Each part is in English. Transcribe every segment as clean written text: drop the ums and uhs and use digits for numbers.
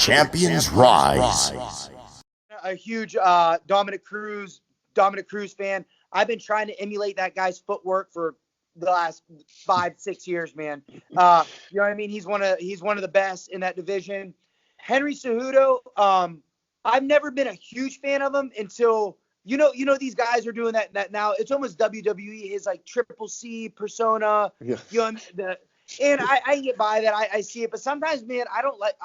champions rise. A huge Dominic Cruz fan. I've been trying to emulate that guy's footwork for the last 5-6 years, man. You know what I mean? He's one of the best in that division. Henry Cejudo, I've never been a huge fan of him until you know these guys are doing that now. It's almost WWE, his like triple C persona. Yeah. You know, and I can get by that. I see it, but sometimes, man, I don't like.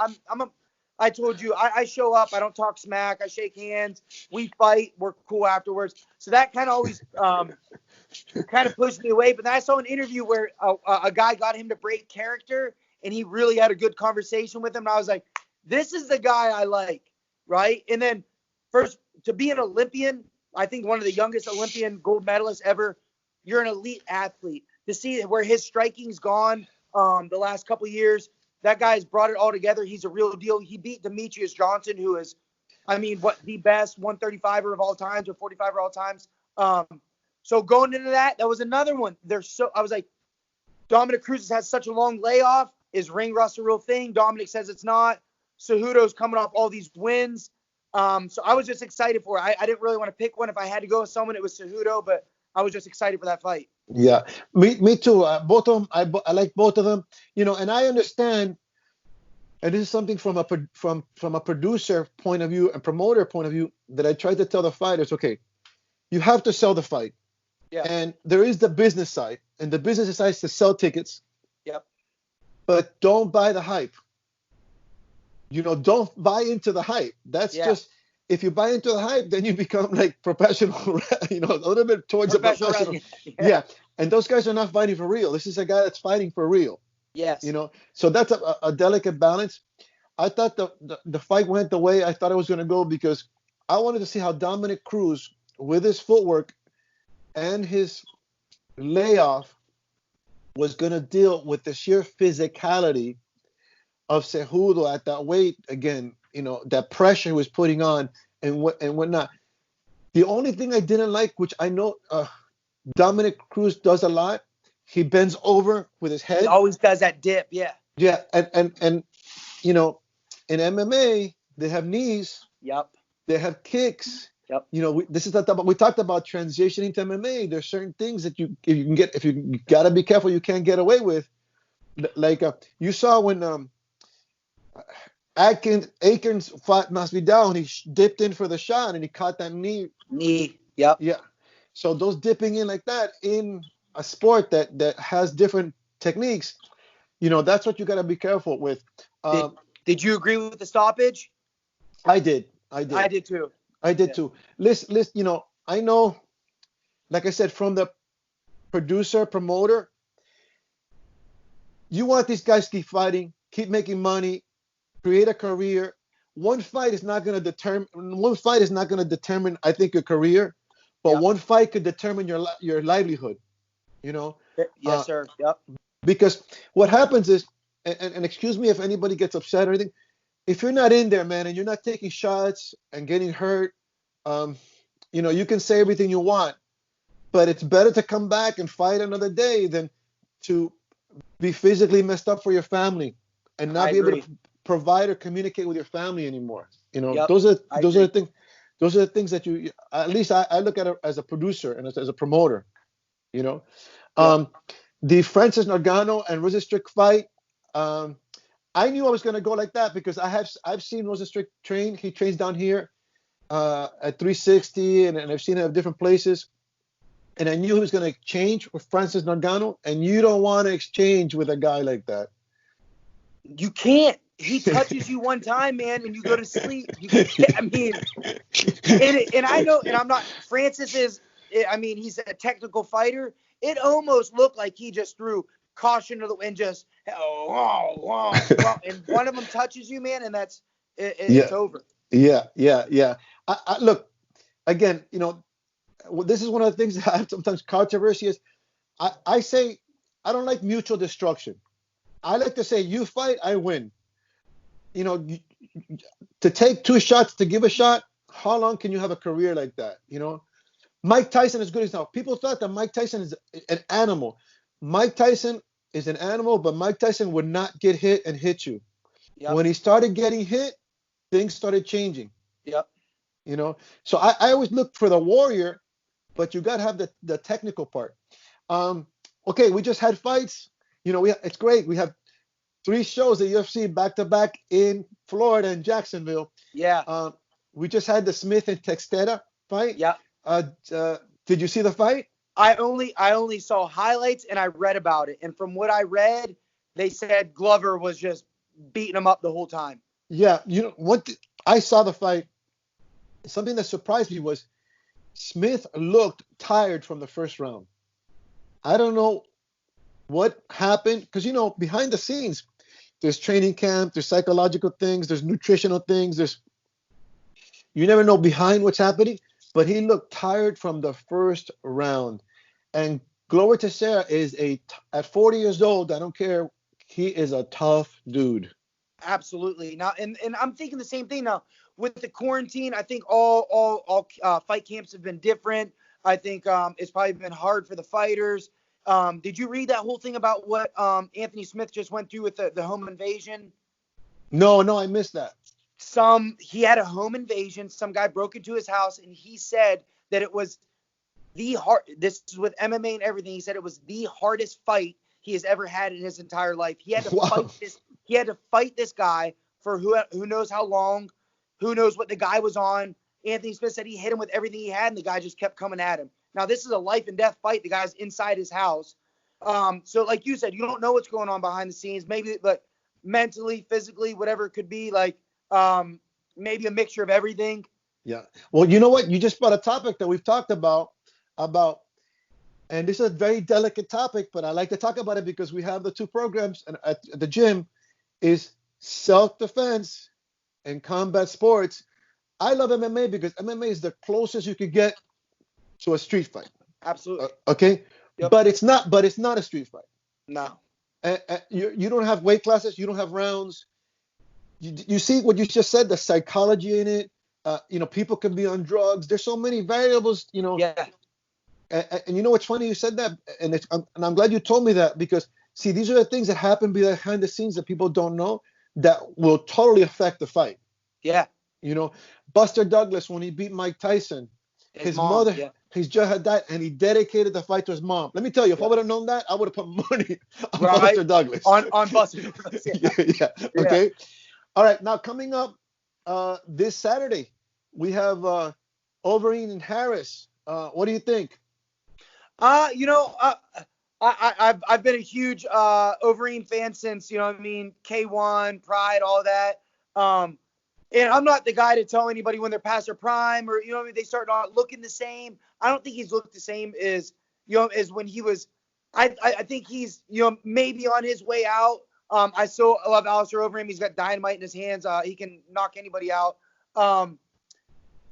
I told you, I show up. I don't talk smack. I shake hands. We fight. We're cool afterwards. So that kind of always kind of pushed me away. But then I saw an interview where a guy got him to break character, and he really had a good conversation with him. And I was like, this is the guy I like, right? And then first, to be an Olympian, I think one of the youngest Olympian gold medalists ever, you're an elite athlete. To see where his striking's gone the last couple of years, that guy's brought it all together. He's a real deal. He beat Demetrius Johnson, who is, I mean, the best 135er of all times or 45er of all times. So going into that was another one. I was like, Dominic Cruz has such a long layoff. Is ring rust a real thing? Dominic says it's not. Cejudo's coming off all these wins. So I was just excited for it. I didn't really want to pick one. If I had to go with someone, it was Cejudo, but I was just excited for that fight. Yeah, me too. Both of them, I like both of them. You know, and I understand, and this is something from a producer point of view and promoter point of view that I try to tell the fighters. Okay, you have to sell the fight. Yeah. And there is the business side, and the business side is to sell tickets. Yep. But don't buy the hype. You know, don't buy into the hype. That's just, if you buy into the hype, then you become like professional, you know, a little bit towards the professional. Yeah. And those guys are not fighting for real. This is a guy that's fighting for real. Yes. You know, so that's a delicate balance. I thought the fight went the way I thought it was going to go because I wanted to see how Dominic Cruz, with his footwork and his layoff, was going to deal with the sheer physicality of Cejudo at that weight. Again, you know, that pressure he was putting on and whatnot. The only thing I didn't like, which I know Dominic Cruz does a lot, he bends over with his head. He always does that dip, yeah. Yeah, and you know, in MMA they have knees. Yep. They have kicks. Yep. You know, we talked about transitioning to MMA. There's certain things that you gotta be careful you can't get away with. Like you saw when Akins fought Masvidal, he dipped in for the shot and he caught that knee. Yep. Yeah. So those dipping in like that in a sport that has different techniques, you know, that's what you got to be careful with. Did you agree with the stoppage? I did too. too. Listen, you know, I know, like I said, from the producer, promoter, you want these guys to keep fighting, keep making money, create a career. One fight is not going to determine, I think, your career, but one fight could determine your livelihood, you know? Yes, sir. Yep. Because what happens is, and excuse me if anybody gets upset or anything, if you're not in there, man, and you're not taking shots and getting hurt, you know, you can say everything you want, but it's better to come back and fight another day than to be physically messed up for your family and not be able to provide or communicate with your family anymore. You know, those are the things. Those are the things that you, at least I look at it as a producer and as a promoter. You know, the Francis Ngannou and Rozenstruik fight. I knew I was going to go like that because I've seen Rozenstruik train. He trains down here at 360, and I've seen him at different places. And I knew he was going to change with Francis Ngannou, and you don't want to exchange with a guy like that. You can't. He touches you one time, man, and you go to sleep. I mean, and I know, and I'm not. Francis is. I mean, he's a technical fighter. It almost looked like he just threw caution to the wind, just and one of them touches you, man, and it's over. Yeah. I look, again, you know, this is one of the things that I have sometimes controversy is. I say I don't like mutual destruction. I like to say you fight, I win. You know, to take two shots, to give a shot, how long can you have a career like that? You know, Mike Tyson is good as now. People thought that Mike Tyson is an animal. Mike Tyson is an animal, but Mike Tyson would not get hit and hit you. Yep. When he started getting hit, things started changing. Yep. You know, so I always look for the warrior, but you got to have the technical part. Um, okay, we just had fights. You know, it's great. We have 3 shows at UFC back to back in Florida and Jacksonville. Yeah. We just had the Smith and Textera fight. Yeah. Did you see the fight? I only saw highlights and I read about it. And from what I read, they said Glover was just beating him up the whole time. Yeah, you know I saw the fight. Something that surprised me was Smith looked tired from the first round. I don't know what happened because, you know, behind the scenes, there's training camp, there's psychological things, there's nutritional things, you never know behind what's happening. But he looked tired from the first round. And Glover Teixeira is at 40 years old, I don't care, he is a tough dude. Absolutely. Now, and I'm thinking the same thing now with the quarantine. I think all fight camps have been different. I think it's probably been hard for the fighters. Did you read that whole thing about what Anthony Smith just went through with the home invasion? No, I missed that. He had a home invasion. Some guy broke into his house, and he said that it was this is with MMA and everything. He said it was the hardest fight he has ever had in his entire life. He had to fight this. He had to fight this guy for who knows how long, who knows what the guy was on. Anthony Smith said he hit him with everything he had, and the guy just kept coming at him. Now, this is a life and death fight. The guy's inside his house. So like you said, you don't know what's going on behind the scenes. Maybe like mentally, physically, whatever it could be, like maybe a mixture of everything. Yeah. Well, you know what? You just brought a topic that we've talked about, and this is a very delicate topic, but I like to talk about it because we have the 2 programs at the gym is self-defense and combat sports. I love MMA because MMA is the closest you could get to a street fight. Absolutely. Okay. Yep. But it's not a street fight. No. You don't have weight classes. You don't have rounds. You see what you just said, the psychology in it. You know, people can be on drugs. There's so many variables, you know. Yeah. And you know what's funny? You said that, and I'm glad you told me that because, see, these are the things that happen behind the scenes that people don't know that will totally affect the fight. Yeah. You know, Buster Douglas, when he beat Mike Tyson, his mother, his just had died, and he dedicated the fight to his mom. Let me tell you, if I would have known that, I would have put money on Buster Douglas. On Buster Douglas. Yeah. Okay. All right. Now, coming up this Saturday, we have Overeem and Harris. What do you think? You know, I've been a huge Overeem fan since, you know what I mean, K1, Pride, all that. And I'm not the guy to tell anybody when they're past their prime or, you know what I mean, they start not looking the same. I don't think he's looked the same as, you know, as when he was. I think he's, you know, maybe on his way out. I still love Alistair Overeem. He's got dynamite in his hands. He can knock anybody out.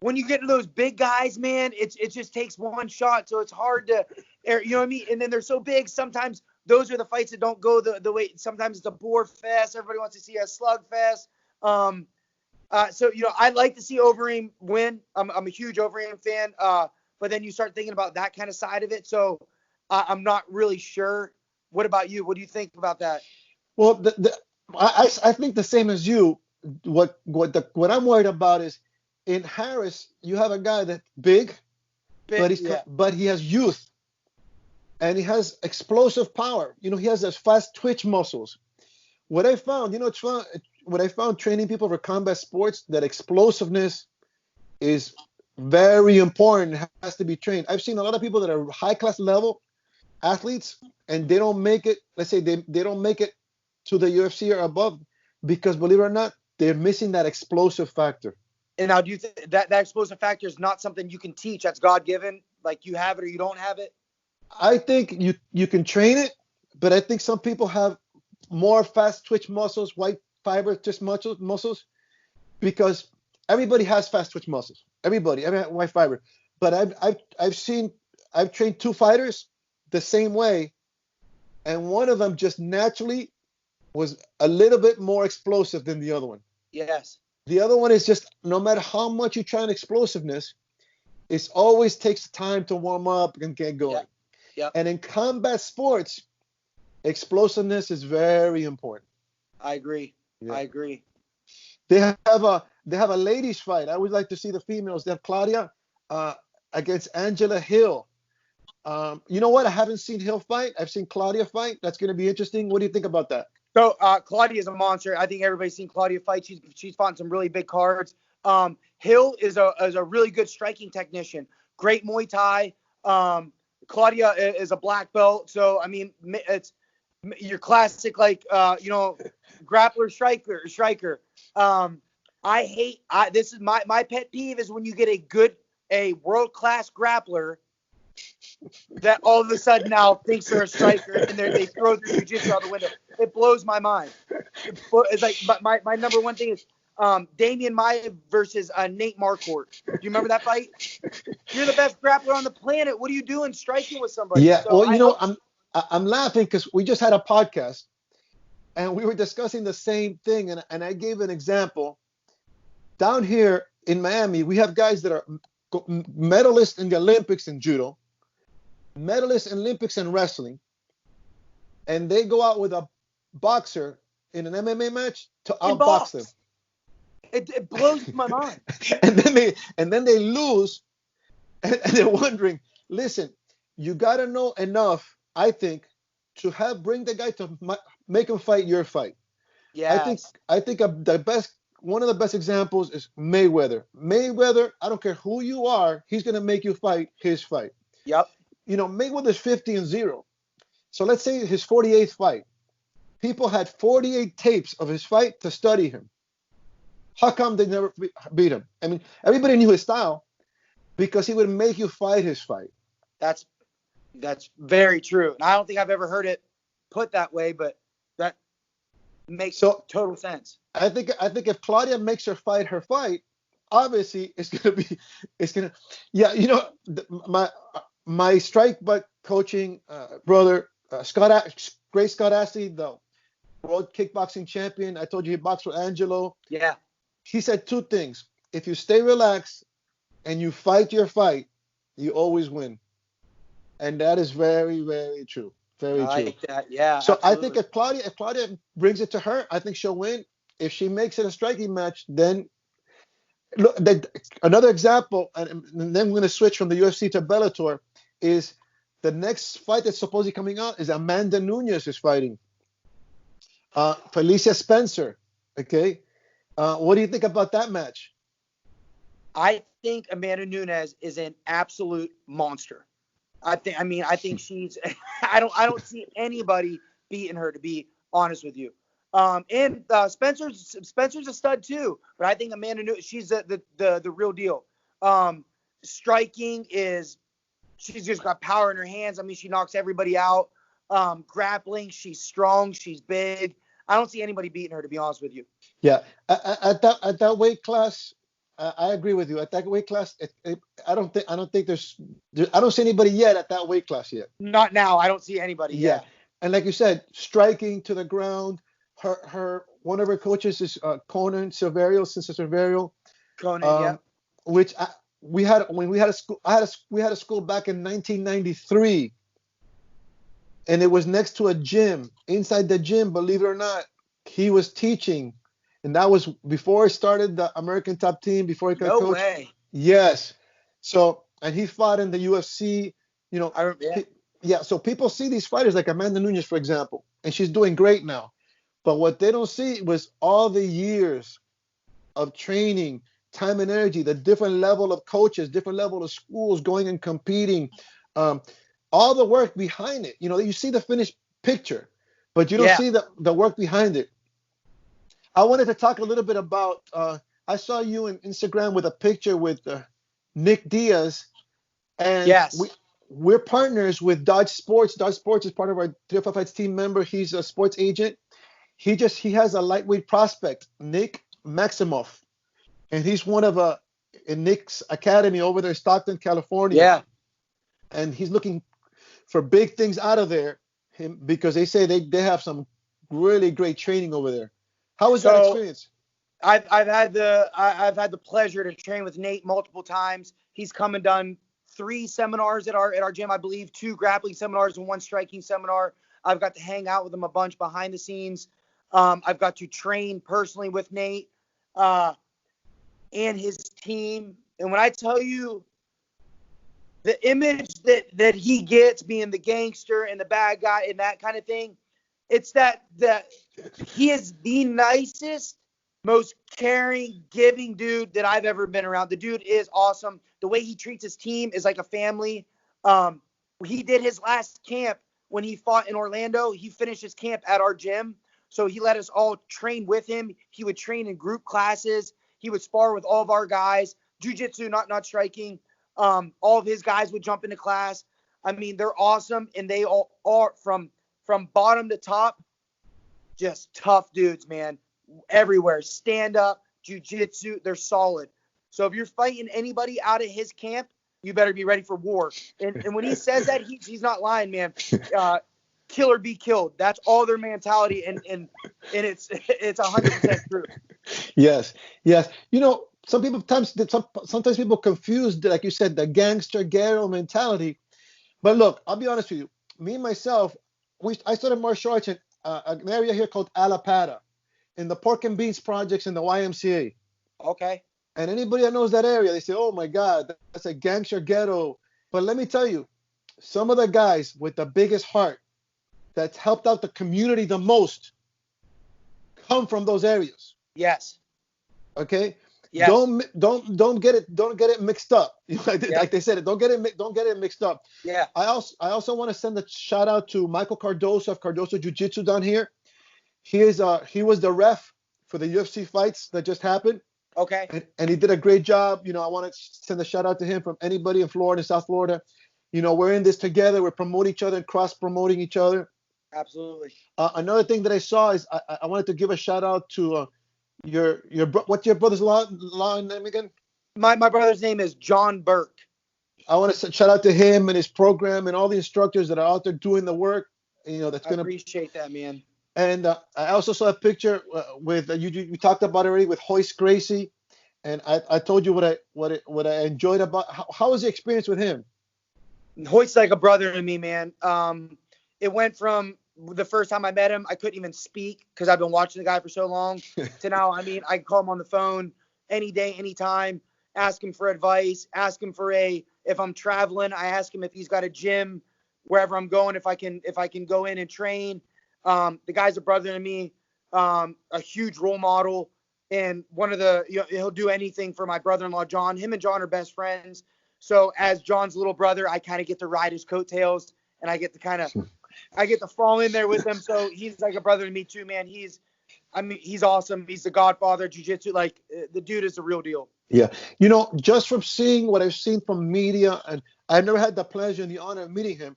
When you get to those big guys, man, it just takes one shot. So it's hard to, you know what I mean? And then they're so big. Sometimes those are the fights that don't go the way. Sometimes it's a bore fest. Everybody wants to see a slug fest. So, you know, I'd like to see Overeem win. I'm a huge Overeem fan. But then you start thinking about that kind of side of it. So I'm not really sure. What about you? What do you think about that? Well, I think the same as you. What I'm worried about is in Harris, you have a guy that's big, but he has youth, and he has explosive power. You know, he has those fast twitch muscles. What I found, you know, what I found training people for combat sports, that explosiveness is very important. It has to be trained. I've seen a lot of people that are high class level athletes, and they don't make it. Let's say they don't make it to the UFC or above because, believe it or not, they're missing that explosive factor. And now, do you think that explosive factor is not something you can teach? That's God given. Like you have it or you don't have it. I think you can train it, but I think some people have more fast twitch muscles, white fiber just muscles, because everybody has fast twitch muscles. Everybody white fiber. But I've trained 2 fighters the same way, and one of them just naturally was a little bit more explosive than the other one. Yes. The other one is just, no matter how much you try on explosiveness, it always takes time to warm up and get going. Yeah. And in combat sports, explosiveness is very important. I agree. Yeah. I agree. They have a ladies fight. I would like to see the females. They have Claudia against Angela Hill. You know what? I haven't seen Hill fight. I've seen Claudia fight. That's going to be interesting. What do you think about that? So Claudia is a monster. I think everybody's seen Claudia fight. She's fought in some really big cards. Hill is a really good striking technician. Great Muay Thai. Claudia is a black belt. So I mean, it's your classic grappler striker. This is my pet peeve is when you get a world class grappler that all of a sudden now thinks they're a striker and they throw their jiu-jitsu out the window. It blows my mind. It's like my number one thing is Damian Maia versus Nate Marquardt. Do you remember that fight? You're the best grappler on the planet. What are you doing striking with somebody? Yeah, So I'm laughing because we just had a podcast and we were discussing the same thing, and I gave an example. Down here in Miami, we have guys that are medalists in the Olympics in judo, medalists in Olympics in wrestling, and they go out with a boxer in an MMA match to outbox them. It blows my mind. and then they lose, and they're wondering. Listen, you gotta know enough, I think, to bring the guy to make him fight your fight. Yeah. I think one of the best examples is Mayweather. Mayweather, I don't care who you are, he's gonna make you fight his fight. Yep. Mayweather's 50-0. So let's say his 48th fight. People had 48 tapes of his fight to study him. How come they never beat him? I mean, everybody knew his style because he would make you fight his fight. That's very true. And I don't think I've ever heard it put that way, but that makes total sense. I think if Claudia makes her fight, obviously my strike butt coaching brother, Scott Astley, the world kickboxing champion. I told you he boxed with Angelo. Yeah. He said two things. If you stay relaxed and you fight your fight, you always win. And that is very, very true. Very true. I like that. Yeah. So absolutely. I think if Claudia brings it to her, I think she'll win. If she makes it a striking match, then look. Another example, and then we're going to switch from the UFC to Bellator, is the next fight that's supposedly coming out is Amanda Nunes is fighting Felicia Spencer. Okay, what do you think about that match? I think Amanda Nunes is an absolute monster. I think she's. I don't see anybody beating her, to be honest with you. And Spencer's a stud too, but I think Amanda Nunes, she's the real deal. Striking is, she's just got power in her hands. I mean, she knocks everybody out. Grappling, she's strong, she's big. I don't see anybody beating her, to be honest with you. Yeah, at that weight class. I agree with you. At that weight class, I don't see anybody yet at that weight class yet. Not now. I don't see anybody. Yeah. And like you said, striking to the ground. One of her coaches is Conan Silverio. Conan, yeah. Which we had a school back in 1993, and it was next to a gym. Inside the gym, believe it or not, he was teaching. And that was before he started the American Top Team, before he could coach. No way. Yes. So, and he fought in the UFC, So people see these fighters like Amanda Nunes, for example, and she's doing great now. But what they don't see was all the years of training, time and energy, the different level of coaches, different level of schools going and competing, all the work behind it. You see the finished picture, but you don't see the work behind it. I wanted to talk a little bit about, I saw you on Instagram with a picture with Nick Diaz. And yes. We're partners with Dodge Sports. Dodge Sports is part of our 305 Fights team member. He's a sports agent. He has a lightweight prospect, Nick Maximoff. And he's one of in Nick's academy over there in Stockton, California. Yeah. And he's looking for big things out of there because they say they have some really great training over there. How was that experience? I've had the pleasure to train with Nate multiple times. He's come and done 3 seminars at our gym, I believe, 2 grappling seminars and 1 striking seminar. I've got to hang out with him a bunch behind the scenes. I've got to train personally with Nate. and his team. And when I tell you the image that he gets being the gangster and the bad guy and that kind of thing, it's that he is the nicest, most caring, giving dude that I've ever been around. The dude is awesome. The way he treats his team is like a family. He did his last camp when he fought in Orlando. He finished his camp at our gym. So he let us all train with him. He would train in group classes. He would spar with all of our guys. Jiu-jitsu, not striking. All of his guys would jump into class. I mean, they're awesome, and they all are from bottom to top, just tough dudes, man. Everywhere. Stand up, jiu-jitsu, they're solid. So if you're fighting anybody out of his camp, you better be ready for war. And when he says that, he's not lying, man. Kill or be killed. That's all their mentality, and it's 100% true. Yes. You know, sometimes people confuse, like you said, the gangster ghetto mentality. But look, I'll be honest with you. Me myself, I started martial arts in an area here called Alapata, in the Pork and Beans projects in the YMCA. Okay. And anybody that knows that area, they say, "Oh my God, that's a gangster ghetto." But let me tell you, some of the guys with the biggest heart that's helped out the community the most come from those areas. Yes. Okay. Yes. Don't get it mixed up. Like they said, don't get it mixed up. Yeah. I also want to send a shout out to Michael Cardoso of Cardoso Jiu-Jitsu down here. He was the ref for the UFC fights that just happened. Okay. And he did a great job. You know, I want to send a shout out to him from anybody in Florida, South Florida. You know, we're in this together. We're promoting each other and cross-promoting each other. Absolutely. Another thing that I saw is I wanted to give a shout out to what's your brother's law name again? My brother's name is John Burke. I want to shout out to him and his program and all the instructors that are out there doing the work. You know, I appreciate that, man. And I also saw a picture with you talked about it already with Hoist Gracie, and I told you what I enjoyed about how was the experience with him? Hoist's like a brother to me, man. It went from the first time I met him, I couldn't even speak because I've been watching the guy for so long, to now, I mean, I can call him on the phone any day, anytime, ask him for advice, ask him for if I'm traveling, I ask him if he's got a gym wherever I'm going, if I can go in and train. The guy's a brother to me, a huge role model, and one of the, he'll do anything for my brother-in-law, John. Him and John are best friends. So as John's little brother, I kind of get to ride his coattails, and I get to fall in there with him. So he's like a brother to me too, man. He's awesome. He's the godfather of jiu-jitsu. Like, the dude is the real deal. Yeah. You know, just from seeing what I've seen from media, and I've never had the pleasure and the honor of meeting him,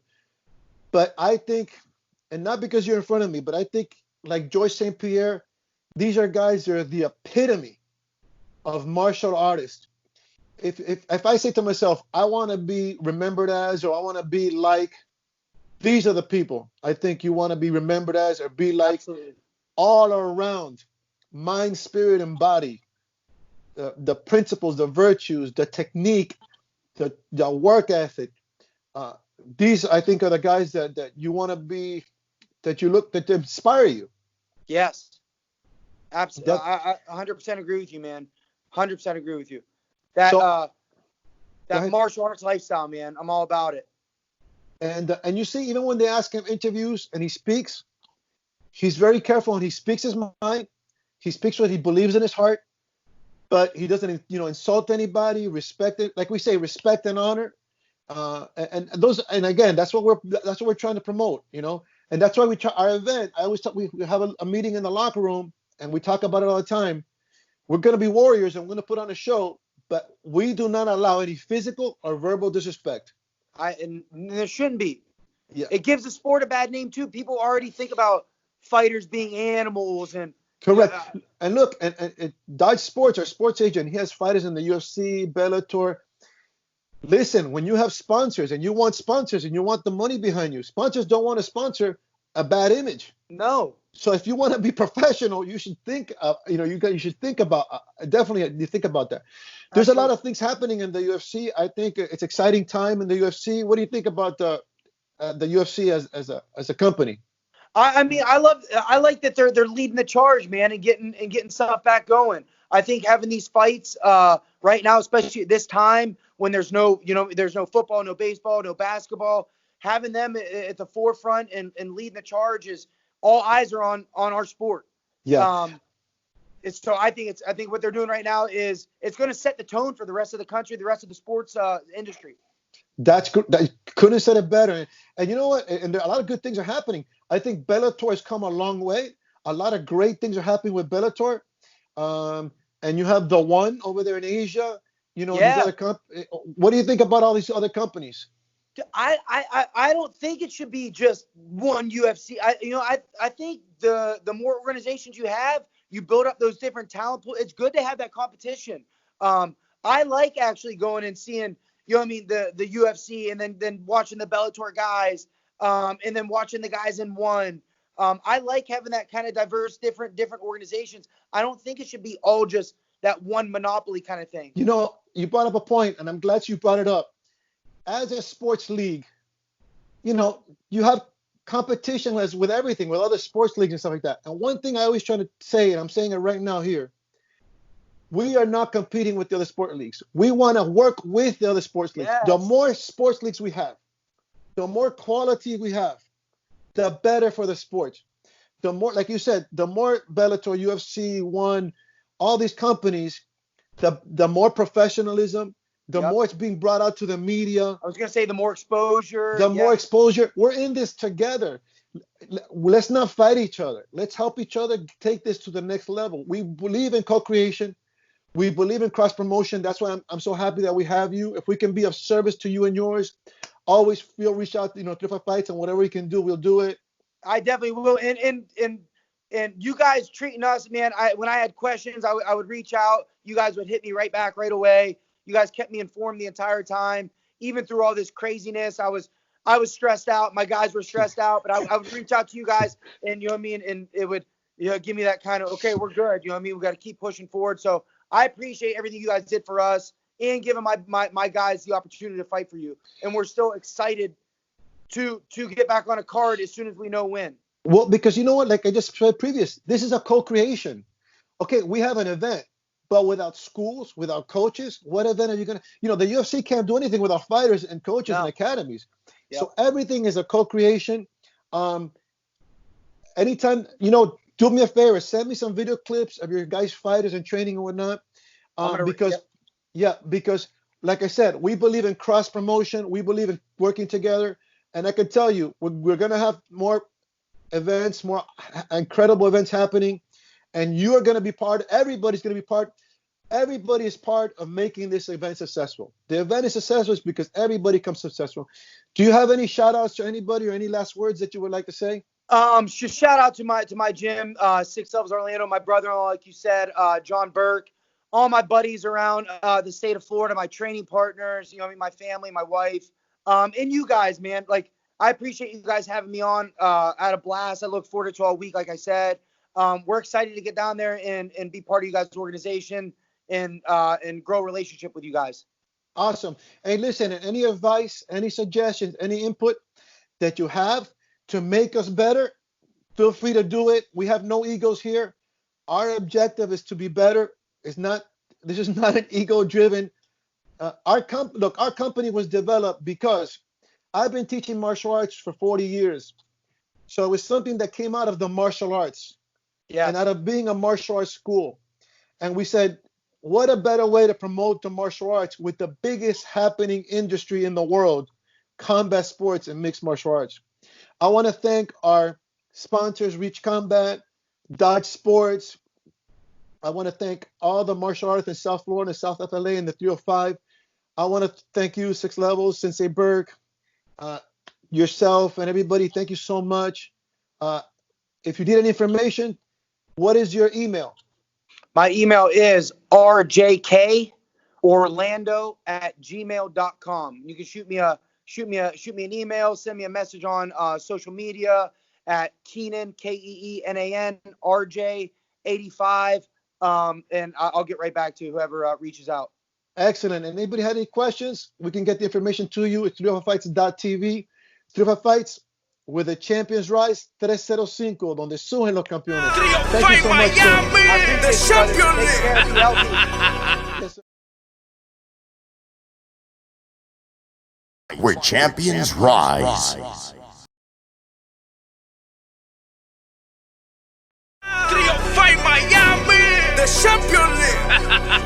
but I think, and not because you're in front of me, but I think like George St. Pierre, these are guys that are the epitome of martial artists. If I say to myself, I want to be remembered as, or I want to be like, these are the people I think you want to be remembered as or be like. Absolutely. All around, mind, spirit, and body. The principles, the virtues, the technique, the work ethic. These, I think, are the guys that you want to be, that inspire you. Yes. Absolutely. I 100% agree with you, man. 100% agree with you. That martial arts lifestyle, man, I'm all about it. And you see, even when they ask him interviews and he speaks, he's very careful and he speaks his mind. He speaks what he believes in his heart, but he doesn't, insult anybody. Respect it, like we say, respect and honor. And again, that's what we're trying to promote, And that's why our event. I always talk. We have a meeting in the locker room and we talk about it all the time. We're gonna be warriors and we're gonna put on a show, but we do not allow any physical or verbal disrespect. And there shouldn't be. Yeah. It gives the sport a bad name too. People already think about fighters being animals and. Correct. And look, and Dodge Sports, our sports agent, he has fighters in the UFC, Bellator. Listen, when you have sponsors and you want the money behind you, sponsors don't want to sponsor a bad image. No. So if you want to be professional, you should think, you should think about, definitely you think about that. There's a lot of things happening in the UFC. I think it's exciting time in the UFC. What do you think about the UFC as a company? I mean, I like that they're leading the charge, man, and getting stuff back going. I think having these fights right now, especially at this time when there's no, there's no football, no baseball, no basketball, having them at the forefront and leading the charge is all eyes are on our sport. Yeah. So I think what they're doing right now is it's going to set the tone for the rest of the country, the rest of the sports industry. That's good. Couldn't have said it better. And you know what? And there, a lot of good things are happening. I think Bellator has come a long way. A lot of great things are happening with Bellator. And you have the one over there in Asia. You know, Yeah. these other what do you think about all these other companies? I don't think it should be just one UFC. I think the more organizations you have, you build up those different talent pools. It's good to have that competition. I like actually going and seeing, the UFC and then watching the Bellator guys, and then watching the guys in one. I like having that kind of diverse, different organizations. I don't think it should be all just that one monopoly kind of thing. You know, you brought up a point, and I'm glad you brought it up. As a sports league, you have competition as with everything, with other sports leagues and stuff like that. And one thing I always try to say, and I'm saying it right now here, we are not competing with the other sport leagues. We want to work with the other sports leagues. Yes. The more sports leagues we have, the more quality we have, the better for the sport. The more, like you said, the more Bellator, UFC, ONE, all these companies, the more professionalism, the Yep. more it's being brought out to the media. I was going to say the more exposure. The more exposure. We're in this together. Let's not fight each other. Let's help each other take this to the next level. We believe in co-creation. We believe in cross-promotion. That's why I'm so happy that we have you. If we can be of service to you and yours, always reach out, 305 Fights, and whatever we can do, we'll do it. I definitely will. And you guys treating us, man, when I had questions, I would reach out. You guys would hit me right back right away. You guys kept me informed the entire time, even through all this craziness. I was stressed out. My guys were stressed out, but I would reach out to you guys, and and it would give me that kind of, okay, we're good. We got to keep pushing forward. So I appreciate everything you guys did for us and giving my guys the opportunity to fight for you. And we're still excited to get back on a card as soon as we know when. Well, because you know what, like I just said previous, this is a co-creation. Okay, we have an event. But without schools, without coaches, what event are you going to, the UFC can't do anything without fighters and coaches and academies. Yep. So everything is a co-creation. Anytime, do me a favor, send me some video clips of your guys' fighters and training and whatnot. Because like I said, we believe in cross promotion. We believe in working together. And I can tell you, we're going to have more events, more incredible events happening. And you are going to be everybody's going to be part. Everybody is part of making this event successful. The event is successful because everybody comes successful. Do you have any shout outs to anybody or any last words that you would like to say? Just shout out to my gym, 6 Levels Orlando, my brother-in-law, like you said, John Burke, all my buddies around the state of Florida, my training partners, my family, my wife, and you guys, man. Like, I appreciate you guys having me on. I had a blast. I look forward to it all week, like I said. We're excited to get down there and be part of you guys' organization and grow a relationship with you guys. Awesome. Hey, listen, any advice, any suggestions, any input that you have to make us better, feel free to do it. We have no egos here. Our objective is to be better. This is not an ego-driven. Our company was developed because I've been teaching martial arts for 40 years. So it's something that came out of the martial arts. Yeah. And out of being a martial arts school. And we said, what a better way to promote the martial arts with the biggest happening industry in the world, combat sports and mixed martial arts. I want to thank our sponsors, Reach Combat, Dodge Sports. I want to thank all the martial arts in South Florida, South FLA, and the 305. I want to thank you, 6 Levels, Sensei Burke, yourself, and everybody. Thank you so much. If you need any information, what is your email? My email is rjkorlando@gmail.com. You can shoot me an email, send me a message on social media at Keenan, Keenan, RJ85, and I'll get right back to whoever reaches out. Excellent. And anybody had any questions, we can get the information to you. It's 305fights.tv. 305 Fights, with the Champions Rise 305, donde surgen los campeones. 305 Thank you so much, sir. Miami, I the appreciate you, brother. champion Take care. Be league. healthy. Yes, sir. Where champions rise. 305 Miami, the champion league.